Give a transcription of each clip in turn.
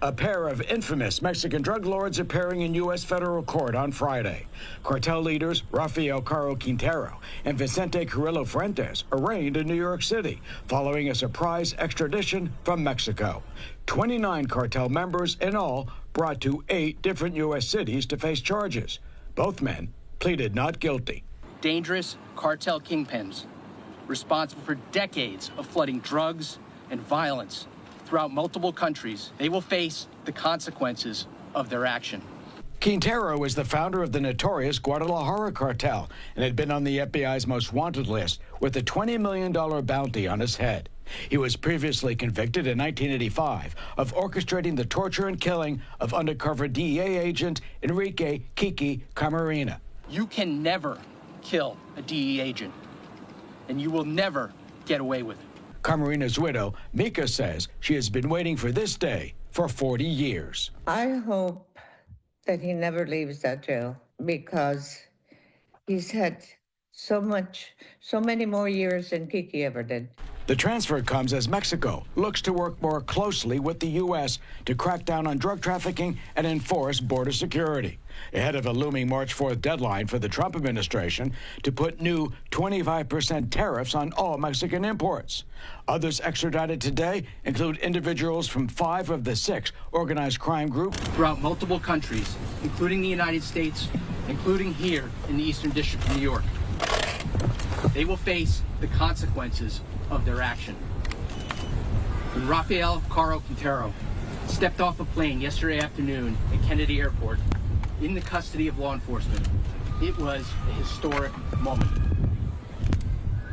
A pair of infamous Mexican drug lords appearing in U.S. federal court on Friday. Cartel leaders Rafael Caro Quintero and Vicente Carrillo Fuentes arraigned in New York City following a surprise extradition from Mexico. 29 cartel members in all brought to 8 different U.S. cities to face charges. Both men pleaded not guilty. Dangerous cartel kingpins responsible for decades of flooding drugs and violence throughout multiple countries. They will face the consequences of their action. Quintero is the founder of the notorious Guadalajara cartel and had been on the FBI's most wanted list with a $20 million bounty on his head. He was previously convicted in 1985 of orchestrating the torture and killing of undercover DEA agent Enrique Kiki Camarena. You can never kill a DEA agent, and you will never get away with it. Camarena's widow, Mika, says she has been waiting for this day for 40 years. I hope that he never leaves that jail because he's had so many more years than Kiki ever did. The transfer comes as Mexico looks to work more closely with the U.S. to crack down on drug trafficking and enforce border security, ahead of a looming March 4th deadline for the Trump administration to put new 25% tariffs on all Mexican imports. Others extradited today include individuals from 5 of the 6 organized crime groups throughout multiple countries, including the United States, including here in the Eastern District of New York. They will face the consequences of their action. When Rafael Caro Quintero stepped off a plane yesterday afternoon at Kennedy Airport in the custody of law enforcement, it was a historic moment.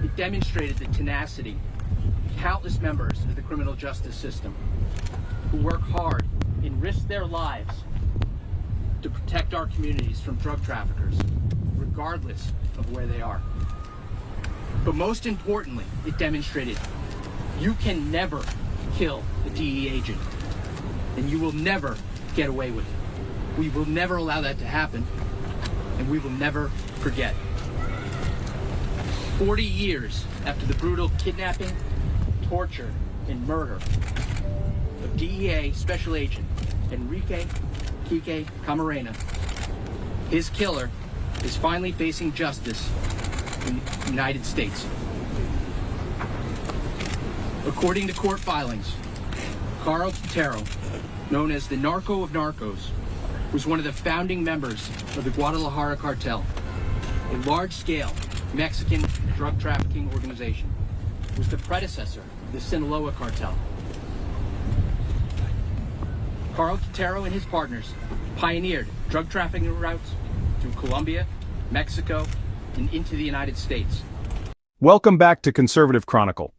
It demonstrated the tenacity of countless members of the criminal justice system who work hard and risk their lives to protect our communities from drug traffickers, regardless of where they are. But most importantly, it demonstrated you can never kill a DEA agent, and you will never get away with it. We will never allow that to happen, and we will never forget. 40 years after the brutal kidnapping, torture, and murder of DEA Special Agent Enrique Kike Camarena, his killer is finally facing justice in the United States. According to court filings, Caro Quintero, known as the Narco of Narcos, was one of the founding members of the Guadalajara cartel, a large-scale Mexican drug trafficking organization. It was the predecessor of the Sinaloa cartel. Caro Quintero and his partners pioneered drug trafficking routes through Colombia, Mexico, and into the United States. Welcome back to Conservative Chronicle.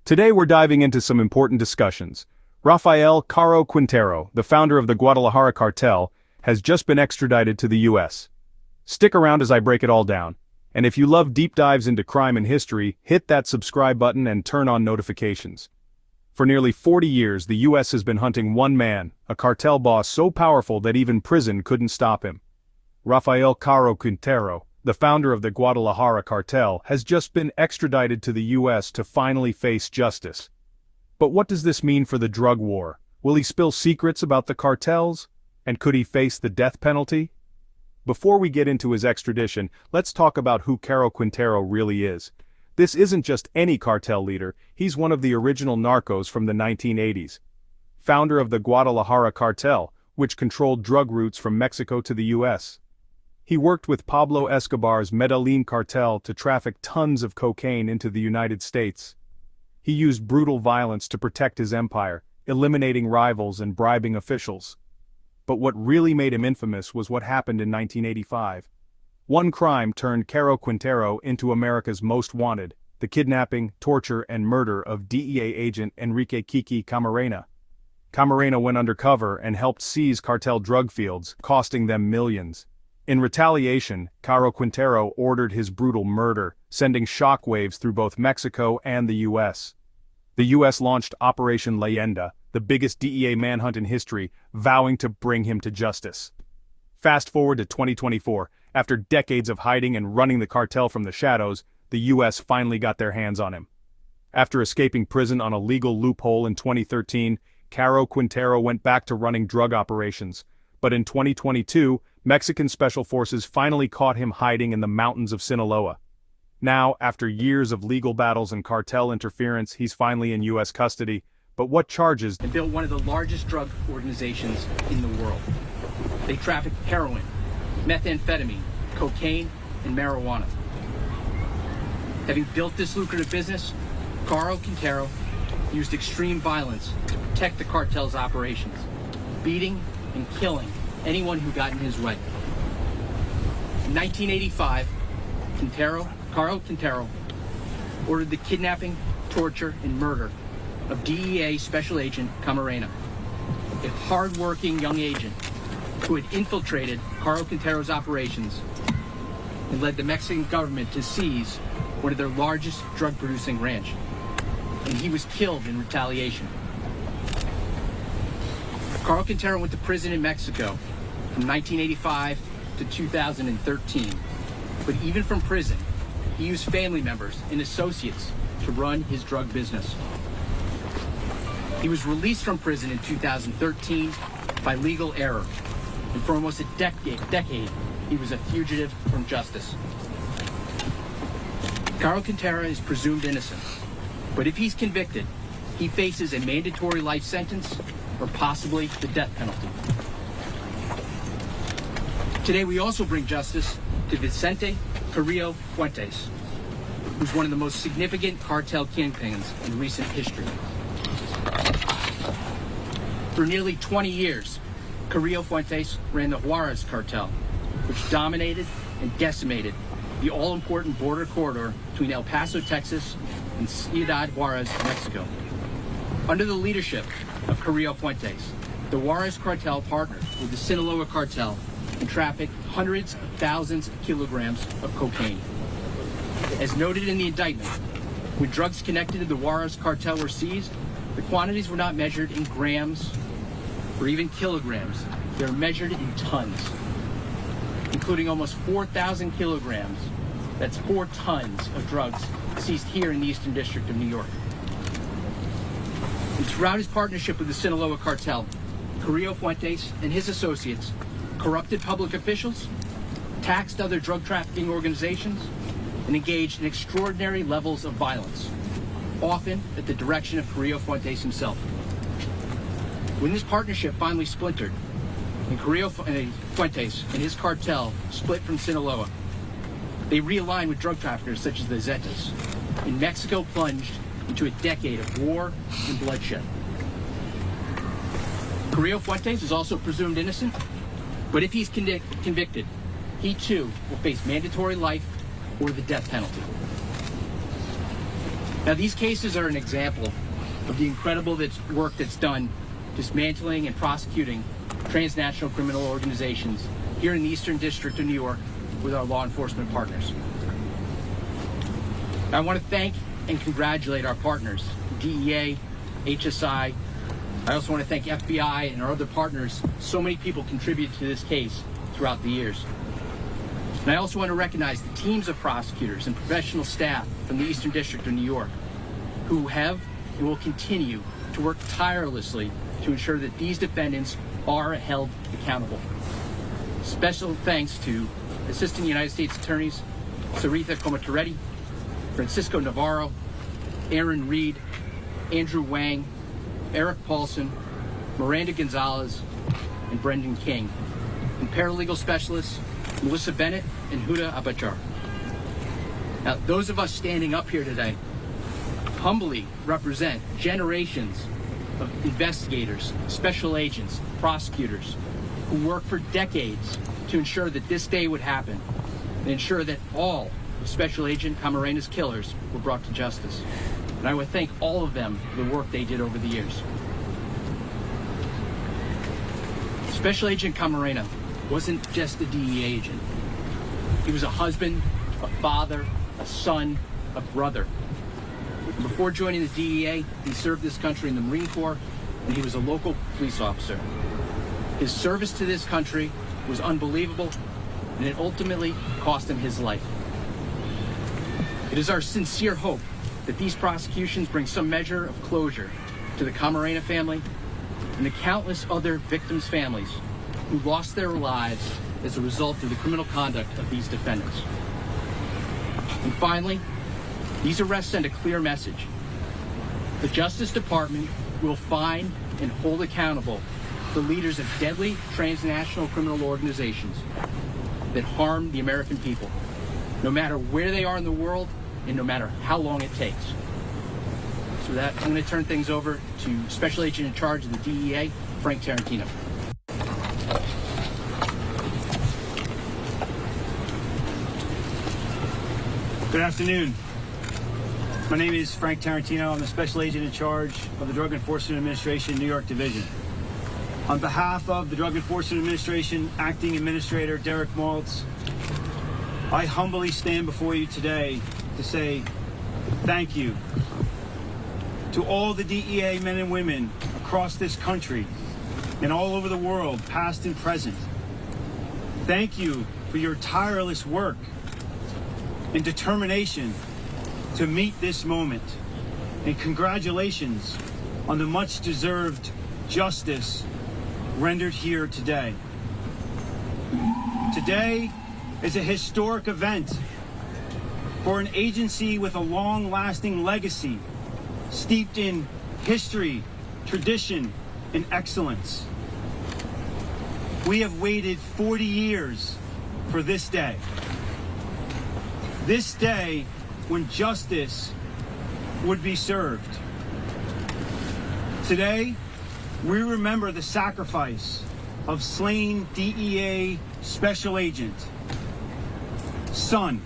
Today we're diving into some important discussions. Rafael Caro Quintero, the founder of the Guadalajara cartel, has just been extradited to the U.S. Stick around as I break it all down. And if you love deep dives into crime and history, hit that subscribe button and turn on notifications. For nearly 40 years, the U.S. has been hunting one man, a cartel boss so powerful that even prison couldn't stop him. Rafael Caro Quintero, the founder of the Guadalajara cartel, has just been extradited to the U.S. to finally face justice. But what does this mean for the drug war? Will he spill secrets about the cartels? And could he face the death penalty? Before we get into his extradition, let's talk about who Caro Quintero really is. This isn't just any cartel leader, he's one of the original narcos from the 1980s. Founder of the Guadalajara cartel, which controlled drug routes from Mexico to the U.S. He worked with Pablo Escobar's Medellin cartel to traffic tons of cocaine into the United States. He used brutal violence to protect his empire, eliminating rivals and bribing officials. But what really made him infamous was what happened in 1985. One crime turned Caro Quintero into America's most wanted, the kidnapping, torture, and murder of DEA agent Enrique Kiki Camarena. Camarena went undercover and helped seize cartel drug fields, costing them millions. In retaliation, Caro Quintero ordered his brutal murder, sending shockwaves through both Mexico and the U.S. The U.S. launched Operation Leyenda, the biggest DEA manhunt in history, vowing to bring him to justice. Fast forward to 2024, after decades of hiding and running the cartel from the shadows, the U.S. finally got their hands on him. After escaping prison on a legal loophole in 2013, Caro Quintero went back to running drug operations, but in 2022, Mexican special forces finally caught him hiding in the mountains of Sinaloa. Now, after years of legal battles and cartel interference, he's finally in U.S. custody. But what charges? And built one of the largest drug organizations in the world. They trafficked heroin, methamphetamine, cocaine, and marijuana. Having built this lucrative business, Caro Quintero used extreme violence to protect the cartel's operations, beating and killing anyone who got in his way. In 1985, Caro Quintero ordered the kidnapping, torture, and murder of DEA Special Agent Camarena, a hard-working young agent who had infiltrated Caro Quintero's operations and led the Mexican government to seize one of their largest drug-producing ranch. And he was killed in retaliation. Caro Quintero went to prison in Mexico from 1985 to 2013. But even from prison, he used family members and associates to run his drug business. He was released from prison in 2013 by legal error. And for almost a decade, he was a fugitive from justice. Caro Quintero is presumed innocent, but if he's convicted, he faces a mandatory life sentence or possibly the death penalty. Today, we also bring justice to Vicente Carrillo Fuentes, who's one of the most significant cartel kingpins in recent history. For nearly 20 years, Carrillo Fuentes ran the Juarez cartel, which dominated and decimated the all-important border corridor between El Paso, Texas, and Ciudad Juarez, Mexico. Under the leadership of Carrillo Fuentes, the Juarez cartel partnered with the Sinaloa cartel and trafficked hundreds of thousands of kilograms of cocaine. As noted in the indictment, when drugs connected to the Juarez cartel were seized, the quantities were not measured in grams or even kilograms. They were measured in tons, including almost 4,000 kilograms. That's 4 tons of drugs seized here in the Eastern District of New York. And throughout his partnership with the Sinaloa cartel, Carrillo Fuentes and his associates corrupted public officials, taxed other drug trafficking organizations, and engaged in extraordinary levels of violence, often at the direction of Carrillo Fuentes himself. When this partnership finally splintered, and Carrillo Fuentes and his cartel split from Sinaloa, they realigned with drug traffickers such as the Zetas, and Mexico plunged into a decade of war and bloodshed. Carrillo Fuentes is also presumed innocent, but if he's convicted, he too will face mandatory life or the death penalty. Now, these cases are an example of the incredible work that's done dismantling and prosecuting transnational criminal organizations here in the Eastern District of New York with our law enforcement partners. I want to thank and congratulate our partners, DEA, HSI. I also want to thank FBI and our other partners. So many people contributed to this case throughout the years. And I also want to recognize the teams of prosecutors and professional staff from the Eastern District of New York who have and will continue to work tirelessly to ensure that these defendants are held accountable. Special thanks to Assistant United States Attorneys Saritha Comatoretti, Francisco Navarro, Aaron Reed, Andrew Wang, Eric Paulson, Miranda Gonzalez, and Brendan King, and paralegal specialists Melissa Bennett and Huda Abachar. Now, those of us standing up here today humbly represent generations of investigators, special agents, prosecutors who worked for decades to ensure that this day would happen and ensure that all of Special Agent Camarena's killers were brought to justice. And I would thank all of them for the work they did over the years. Special Agent Camarena wasn't just a DEA agent. He was a husband, a father, a son, a brother. Before joining the DEA, he served this country in the Marine Corps, and he was a local police officer. His service to this country was unbelievable, and it ultimately cost him his life. It is our sincere hope that these prosecutions bring some measure of closure to the Camarena family and the countless other victims' families who lost their lives as a result of the criminal conduct of these defendants. And finally, these arrests send a clear message. The Justice Department will find and hold accountable the leaders of deadly transnational criminal organizations that harm the American people, no matter where they are in the world and no matter how long it takes. So with that, I'm going to turn things over to Special Agent in charge of the DEA, Frank Tarantino. Good afternoon. My name is Frank Tarantino. I'm the Special Agent in charge of the Drug Enforcement Administration New York Division. On behalf of the Drug Enforcement Administration Acting Administrator Derek Maltz, I humbly stand before you today to say thank you to all the DEA men and women across this country and all over the world, past and present. Thank you for your tireless work and determination to meet this moment. And congratulations on the much-deserved justice rendered here today. Today is a historic event for an agency with a long-lasting legacy steeped in history, tradition, and excellence. We have waited 40 years for this day. This day when justice would be served. Today, we remember the sacrifice of slain DEA Special Agent, son,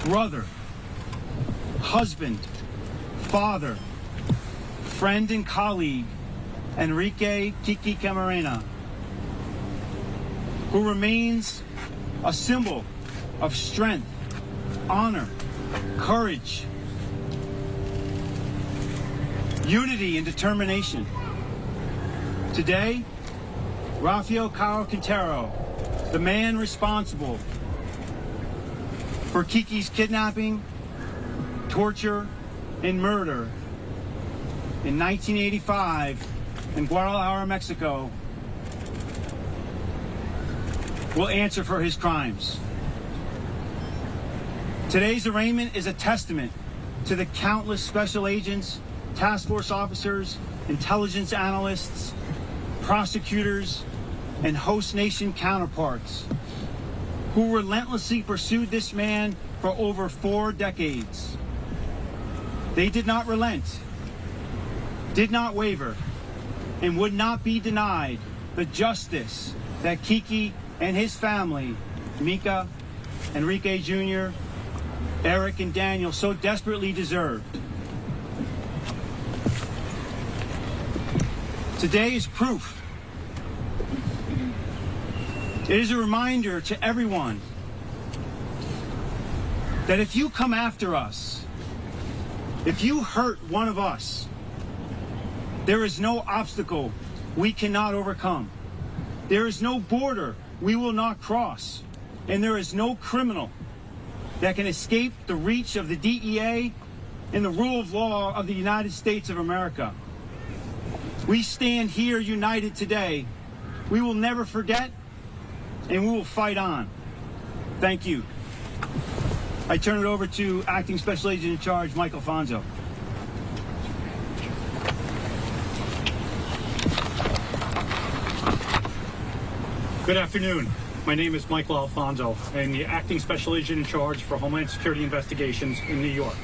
brother, husband, father, friend and colleague, Enrique Kiki Camarena, who remains a symbol of strength, honor, courage, unity, and determination. Today, Rafael Caro Quintero, the man responsible for Kiki's kidnapping, torture, and murder in 1985 in Guadalajara, Mexico, will answer for his crimes. Today's arraignment is a testament to the countless special agents, task force officers, intelligence analysts, prosecutors, and host nation counterparts who relentlessly pursued this man for over 4 decades. They did not relent, did not waver, and would not be denied the justice that Kiki and his family, Mika, Enrique Jr., Eric, and Daniel, so desperately deserved. Today is proof. It is a reminder to everyone that if you come after us, if you hurt one of us, there is no obstacle we cannot overcome. There is no border we will not cross. And there is no criminal that can escape the reach of the DEA and the rule of law of the United States of America. We stand here united today. We will never forget, and we will fight on. Thank you. I turn it over to Acting Special Agent in Charge, Mike Alfonso. Good afternoon. My name is Michael Alfonso. I'm the Acting Special Agent in Charge for Homeland Security Investigations in New York.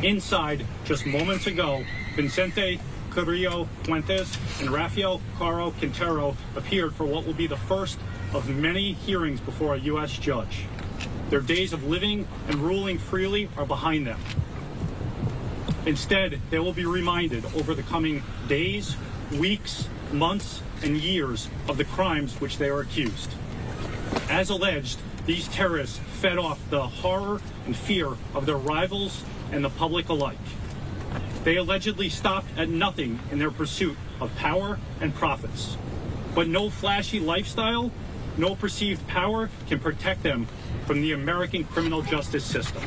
Inside, just moments ago, Vicente Carrillo Fuentes and Rafael Caro Quintero appeared for what will be the first of many hearings before a U.S. judge. Their days of living and ruling freely are behind them. Instead, they will be reminded over the coming days, weeks, months, and years of the crimes which they are accused. As alleged, these terrorists fed off the horror and fear of their rivals and the public alike. They allegedly stopped at nothing in their pursuit of power and profits. But no flashy lifestyle, no perceived power can protect them from the American criminal justice system.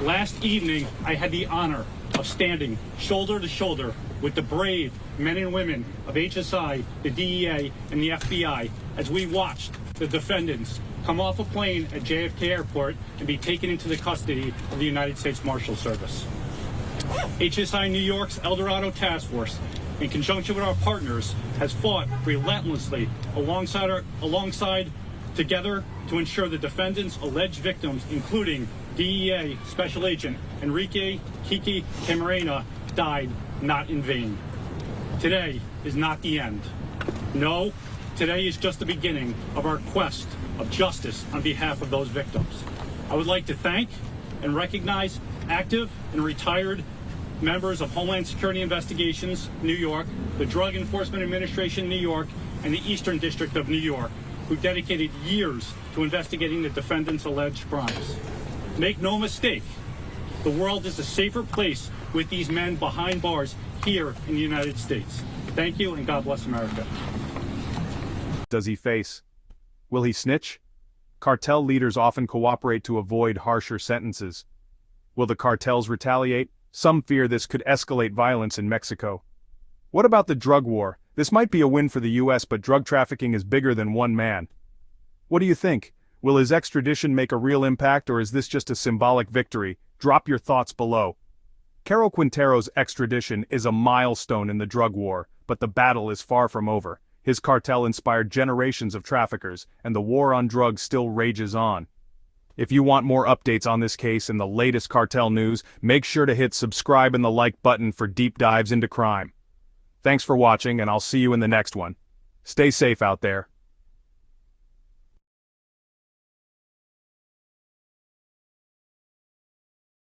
Last evening, I had the honor of standing shoulder to shoulder with the brave men and women of HSI, the DEA, and the FBI as we watched the defendants come off a plane at JFK Airport and be taken into the custody of the United States Marshal Service. HSI New York's El Dorado Task Force, in conjunction with our partners, has fought relentlessly alongside together to ensure the defendants' alleged victims, including DEA Special Agent Enrique Kiki Camarena, died not in vain. Today is not the end. No, today is just the beginning of our quest of justice on behalf of those victims. I would like to thank and recognize active and retired members of Homeland Security Investigations New York, the Drug Enforcement Administration New York, and the Eastern District of New York, who dedicated years to investigating the defendants' alleged crimes. Make no mistake, the world is a safer place with these men behind bars here in the United States. Thank you, and God bless America. Does he face? Will he snitch? Cartel leaders often cooperate to avoid harsher sentences. Will the cartels retaliate? Some fear this could escalate violence in Mexico. What about the drug war? This might be a win for the US, but drug trafficking is bigger than one man. What do you think? Will his extradition make a real impact, or is this just a symbolic victory? Drop your thoughts below. Caro Quintero's extradition is a milestone in the drug war, but the battle is far from over. His cartel inspired generations of traffickers, and the war on drugs still rages on. If you want more updates on this case and the latest cartel news, make sure to hit subscribe and the like button for deep dives into crime. Thanks for watching, and I'll see you in the next one. Stay safe out there.